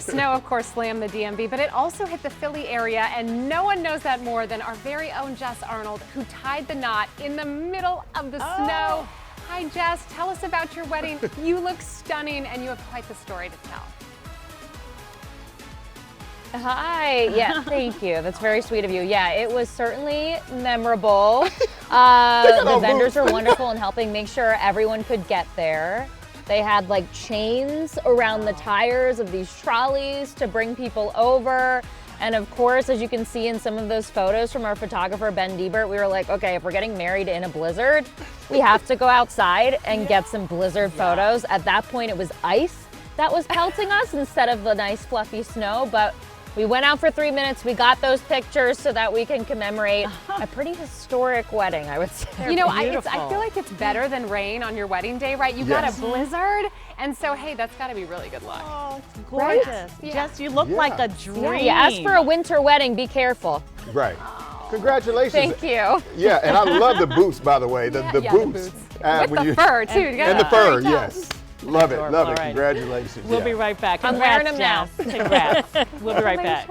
Snow, of course, slammed the DMV, but it also hit the Philly area, and no one knows that more than our very own Jess Arnold, who tied the knot in the middle of the snow. Hi, Jess. Tell us about your wedding. You look stunning, and you have quite the story to tell. Hi. Yeah, thank you. That's very sweet of you. Yeah, it was certainly memorable. The vendors were wonderful in helping make sure everyone could get there. They had like chains around the tires of these trolleys to bring people over. And of course, as you can see in some of those photos from our photographer, Ben Diebert, we were like, okay, if we're getting married in a blizzard, we have to go outside and get some blizzard photos. At that point, it was ice that was pelting us instead of the nice fluffy snow. But we went out for 3 minutes, we got those pictures so that we can commemorate a pretty historic wedding, I would say. You know, I feel like it's better than rain on your wedding day, right? You got a blizzard, and so, hey, that's gotta be really good luck. Oh, it's gorgeous. Right? Yeah. Jess, you look like a dream. Yeah, as for a winter wedding, be careful. Right. Congratulations. Thank you. Yeah, and I love the boots, by the way. The boots. With the fur, too. And the fur, yes. Love it, love it. Right. Congratulations. We'll be right back. I'm wearing them now. Congrats. We'll be right back.